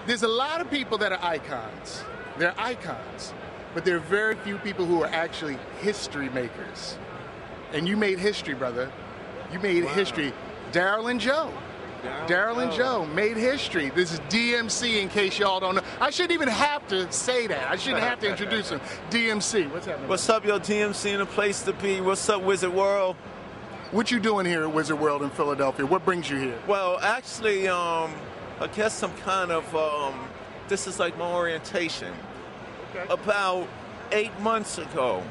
There's a lot of people that are icons. They're icons. But there are very few people who are actually history makers. And you made history, brother. You made history. Daryl and Joe. Daryl and Joe made history. This is DMC, in case y'all don't know. I shouldn't even have to say that. I shouldn't have to introduce him. DMC, what's happening? What's up, yo? DMC in a place to be. What's up, Wizard World? What you doing here at Wizard World in Philadelphia? What brings you here? Well, actually, I guess some kind of, this is like my orientation. Okay. About 8 months ago,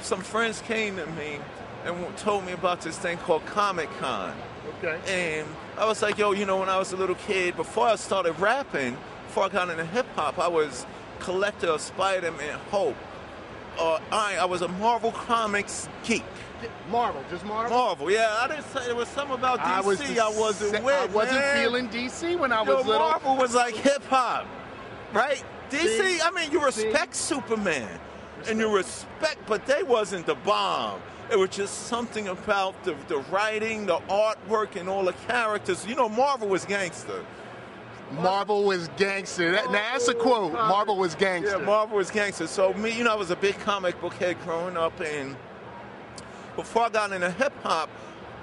some friends came to me and told me about this thing called Comicon. Okay. And I was like, yo, you know, when I was a little kid, before I started rapping, before I got into hip-hop, I was collector of Spider-Man Hope. I was a Marvel Comics geek. Marvel, just Marvel? Marvel, yeah. I didn't say there was something about DC I wasn't with. I wasn't feeling DC when I was little. Marvel was like hip-hop, right? DC, I mean, you respect Superman. And you respect, but they wasn't the bomb. It was just something about the writing, the artwork, and all the characters. You know, Marvel was gangster. Marvel was gangster. Now that's a quote. Marvel was gangster. Yeah, Marvel was gangster. So me, you know, I was a big comic book head growing up, and before I got into hip hop,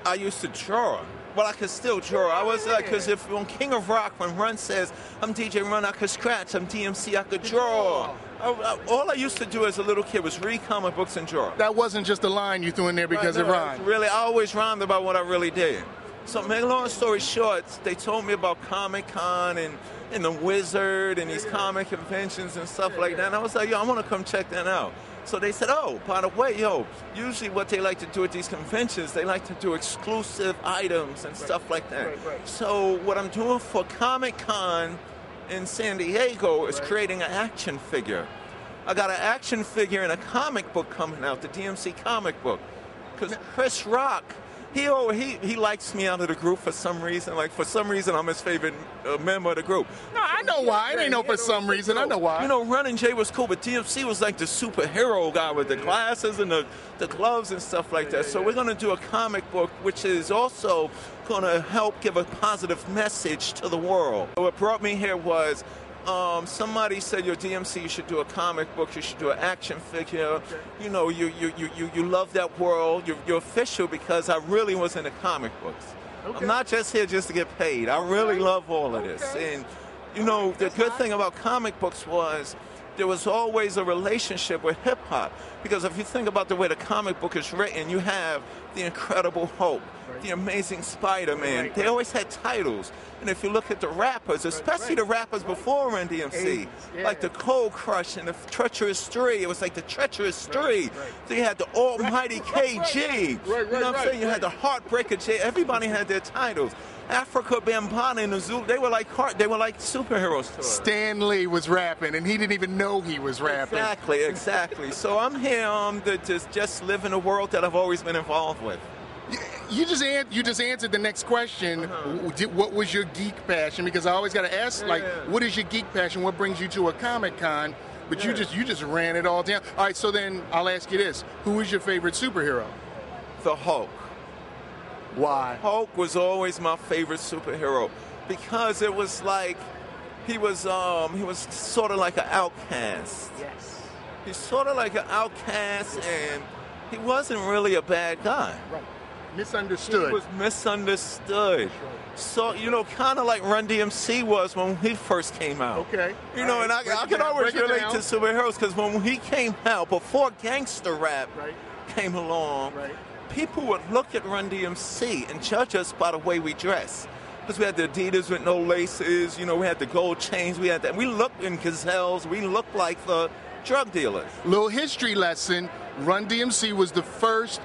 I used to draw. Well, I could still draw. I was like, because if on King of Rock, when Run says, I'm DJ Run, I could scratch, I'm DMC, I could draw. All I used to do as a little kid was read comic books and draw. That wasn't just a line you threw in there because it rhymed. Really, I always rhymed about what I really did. So, make a long story short, they told me about Comic-Con and the Wizard and these comic conventions and stuff like that. And I was like, yo, I want to come check that out. So they said, oh, by the way, yo, usually what they like to do at these conventions, they like to do exclusive items and stuff like that. So what I'm doing for Comic-Con in San Diego is creating an action figure. I got an action figure and a comic book coming out, the DMC comic book. Because Chris Rock, he likes me out of the group for some reason. Like, for some reason, I'm his favorite member of the group. No, I know why. It ain't no for some reason. I know why. You know, Run and Jay was cool, but DMC was like the superhero guy with the glasses and the gloves and stuff like that. So we're going to do a comic book, which is also going to help give a positive message to the world. What brought me here was somebody said, your DMC, you should do a comic book, you should do an action figure. You know, you love that world. You're official because I really was into comic books. I'm not just here just to get paid. I really love all of this. And, you know, the good thing about comic books was there was always a relationship with hip-hop. Because if you think about the way the comic book is written, you have the Incredible Hulk, the Amazing Spider-Man. They always had titles. And if you look at the rappers, especially the rappers before Run DMC, like the Cold Crush and the Treacherous 3, it was like the Treacherous 3. So you had the Almighty KG. You know what I'm saying? You had the Heartbreaker J. Everybody had their titles. Africa Bambaataa and the Zulu, they were like superheroes. Stan Lee was rapping, and he didn't even know he was rapping. Exactly. So I'm here to just live in a world that I've always been involved with. You just answered the next question. What was your geek passion? Because I always got to ask, like, what is your geek passion? What brings you to a Comic-Con? But you just ran it all down. All right, so then I'll ask you this: who is your favorite superhero? The Hulk. Why? Hulk was always my favorite superhero because it was like he was sort of like an outcast. Yes. He's sort of like an outcast, and he wasn't really a bad guy. Right. Misunderstood. He was misunderstood. So, you know, kind of like Run DMC was when he first came out. Okay. You know, and I can always relate to superheroes because when he came out, before gangster rap came along, people would look at Run DMC and judge us by the way we dress. Because we had the Adidas with no laces, you know, we had the gold chains, we had that. We looked in gazelles, we looked like the drug dealers. Little history lesson: Run DMC was the first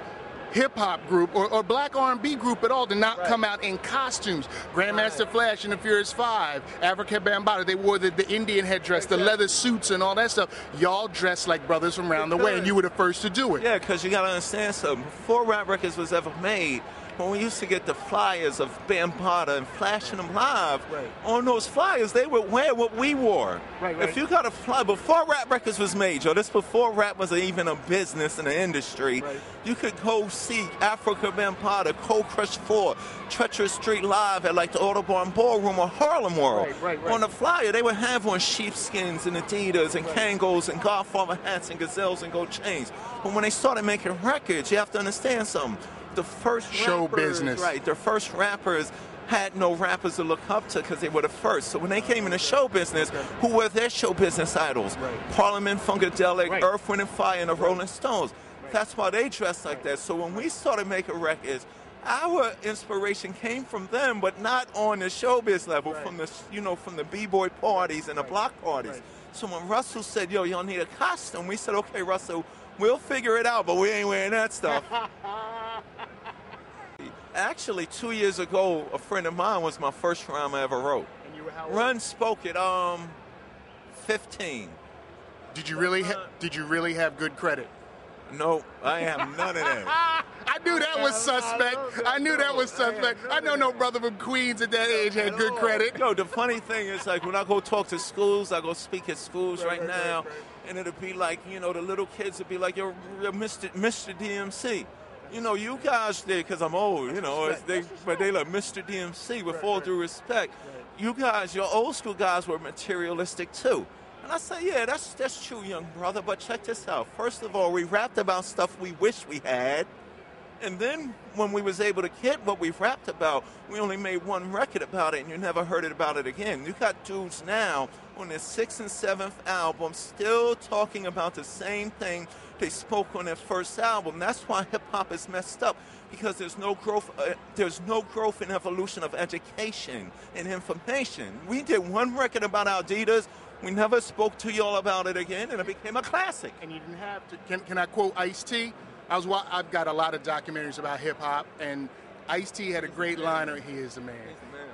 hip-hop group or black R&B group at all to not come out in costumes. Grandmaster Flash and the Furious Five, Africa Bambaataa, they wore the Indian headdress, the leather suits and all that stuff. Y'all dressed like brothers from around the way, and you were the first to do it. Yeah, because you got to understand something. Before rap records was ever made, when we used to get the flyers of Bambaataa and flashing them live, Right. on those flyers, they would wear what we wore. Right. If you got a flyer, before Rap Records was made, Joe, this before rap was even a business in the industry, Right. you could go see Africa Bambaataa, Cold Crush 4, Treacherous Street Live at like the Audubon Ballroom or Harlem World. Right. On the flyer, they would have on sheepskins and Adidas and Kangos and Godfather hats and gazelles and gold chains. But when they started making records, you have to understand something. The first Show rappers, business. right? The first rappers had no rappers to look up to because they were the first. So when they came into show business, who were their show business idols? Right. Parliament Funkadelic, Right. Earth, Wind and Fire, and the Rolling Stones. That's why they dressed like that. So when we started making records, our inspiration came from them, but not on the showbiz level, from the from the b-boy parties and the block parties. Right. So when Russell said, "Yo, y'all need a costume," we said, "Okay, Russell, we'll figure it out, but we ain't wearing that stuff." Actually, 2 years ago, a friend of mine was my first rhyme I ever wrote. And you were how old? Run spoke it 15. Did you really have good credit? No, I have none of that. I knew that was suspect. I knew that was suspect. I know no brother from Queens at that age had good credit. Yo, the funny thing is, like, when I go talk to schools, I go speak at schools right now, and it'll be like, the little kids will be like, "You're Mr. DMC." You guys there, because I'm old, but they like Mr. DMC with all due respect. You guys, your old school guys were materialistic too. And I say, yeah, that's true, young brother, but check this out. First of all, we rapped about stuff we wish we had. And then when we was able to get what we rapped about, we only made one record about it, and you never heard about it again. You got dudes now on their 6th and 7th album still talking about the same thing they spoke on their first album. That's why hip-hop is messed up, because there's no growth and evolution of education and information. We did one record about Adidas. We never spoke to y'all about it again, and it became a classic. And you didn't have to. Can I quote Ice-T? I've got a lot of documentaries about hip hop, and Ice-T had a great line. He is the man.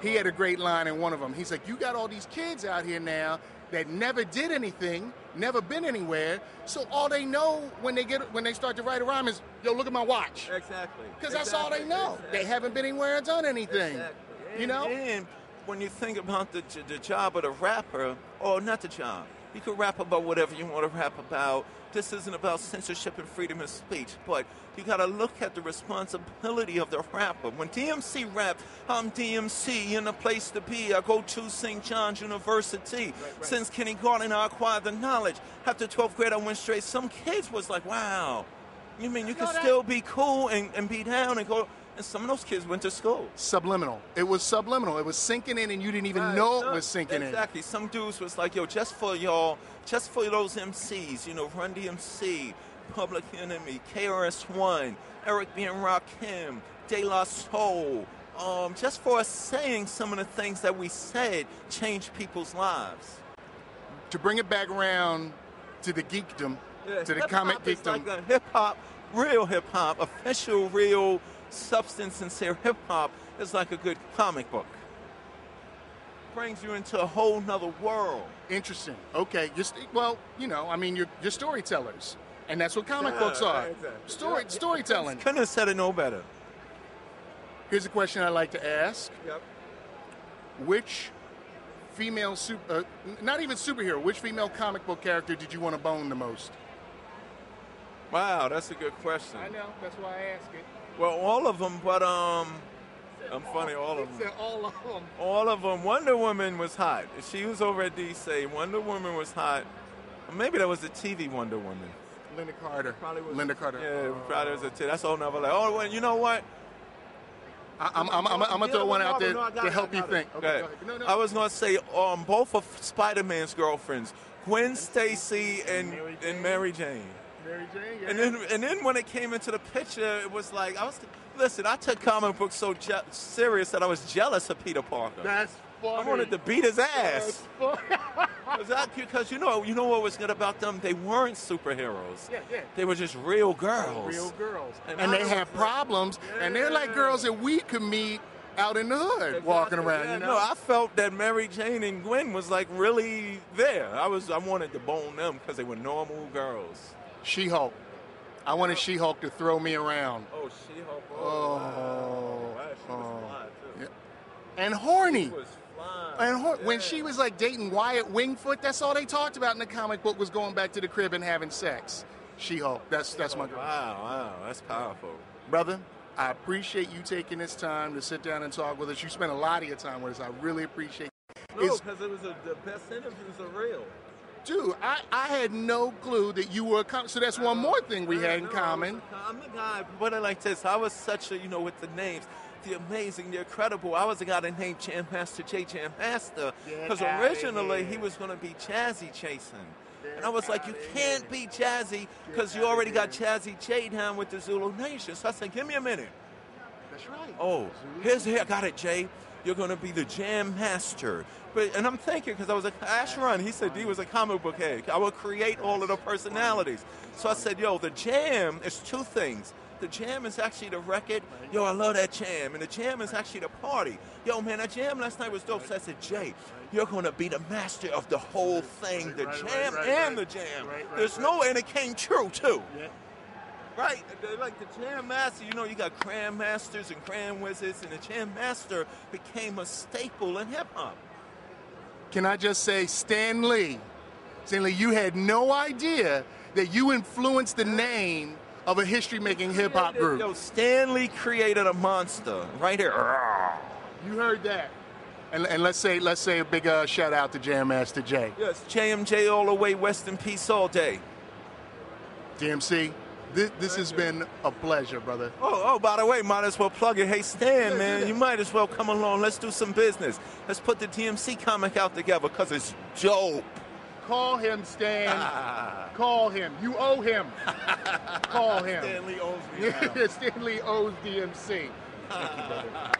He had a great line in one of them. He's like, "You got all these kids out here now that never did anything, never been anywhere. So all they know when they start to write a rhyme is, yo, look at my watch." Exactly. Because that's all they know. They haven't been anywhere or done anything. Exactly. You know. And when you think about the job of the rapper, or not the job, you can rap about whatever you want to rap about. This isn't about censorship and freedom of speech, but you got to look at the responsibility of the rapper. When DMC rapped, "I'm DMC in a place to be. I go to St. John's University. Since kindergarten, I acquired the knowledge. After 12th grade, I went straight." Some kids was like, "Wow, you mean you can still be cool and be down and go?" And some of those kids went to school. Subliminal. It was subliminal. It was sinking in, and you didn't even know it was sinking in. Exactly. Some dudes was like, "Yo, just for y'all, just for those MCs, Run DMC, Public Enemy, KRS-One, Eric B. and Rakim, De La Soul, just for us saying some of the things that we said changed people's lives." To bring it back around to the geekdom, to the comic geekdom. Like hip-hop, real hip-hop, official, real, substance sincere hip-hop is like a good comic book. Brings you into a whole nother world. Interesting. Okay. You're storytellers. And that's what comic books are. Exactly. Storytelling. Couldn't have said it no better. Here's a question I like to ask. Yep. Which female, not even superhero, which female comic book character did you want to bone the most? Wow, that's a good question. I know. That's why I ask it. Well, all of them, but I'm funny, all of them. All of them. All of them. Wonder Woman was hot. She was over at DC. Wonder Woman was hot. Or maybe that was the TV Wonder Woman. Linda Carter. Probably was. Linda Carter. Yeah, probably was a TV. That's all never like. Oh, well, you know what? I'm gonna throw one out there to help you think. Okay. Go ahead. I was gonna say both of Spider-Man's girlfriends, Gwen Stacy and Mary Jane. Mary Jane, yeah. And then when it came into the picture, it was like I took comic books so serious that I was jealous of Peter Parker. That's funny. I wanted to beat his ass. That's funny. Because you know what was good about them? They weren't superheroes. Yeah. They were just real girls. Real girls. And they have problems, and they're like girls that we could meet out in the hood, walking around. Yeah, you know? No, I felt that Mary Jane and Gwen was like really there. I wanted to bone them because they were normal girls. She-Hulk. I wanted She-Hulk to throw me around. Oh, She-Hulk. Oh. fly, too. Yeah. And horny. She was flying. And when she was like dating Wyatt Wingfoot, that's all they talked about in the comic book was going back to the crib and having sex. She-Hulk. That's my girl. Wow, that's powerful. Brother, I appreciate you taking this time to sit down and talk with us. You spent a lot of your time with us. I really appreciate it. No, because it was the best interviews are real. Dude, I had no clue that you were a comic. So that's one more thing we had in common. I'm the guy, put it like this. I was such a, with the names, the amazing, the incredible. I was a guy that named Jam Master J. Jam Master because originally he was going to be Jazzy Jason. And I was like, you can't be Jazzy because you already got Jazzy J down with the Zulu Nation. So I said, give me a minute. That's right. Oh, I got it, Jay. You're going to be the Jam Master. And I'm thinking, because I was like, Ash Run, he said D was a comic book head. I would create all of the personalities. So I said, yo, the Jam is two things. The Jam is actually the record. Yo, I love that Jam. And the Jam is actually the party. Yo, man, that Jam last night was dope. So I said, Jay, you're going to be the master of the whole thing, the Jam and the Jam. There's no, and it came true, too. Right, like the Jam Master, you got Grand Masters and Grand Wizards, and the Jam Master became a staple in hip-hop. Can I just say, Stan Lee, you had no idea that you influenced the name of a history-making hip-hop group. Yo, Stan Lee created a monster right here. You heard that. And let's say a big shout-out to Jam Master Jay. Yes, JMJ all the way, rest in peace all day. DMC. This has been a pleasure, brother. Oh, by the way, might as well plug it. Hey, Stan, man, you might as well come along. Let's do some business. Let's put the DMC comic out together because it's dope. Call him, Stan. Call him. You owe him. Call him. Stan Lee owes me now. Stan Lee owes DMC. Thank you, brother.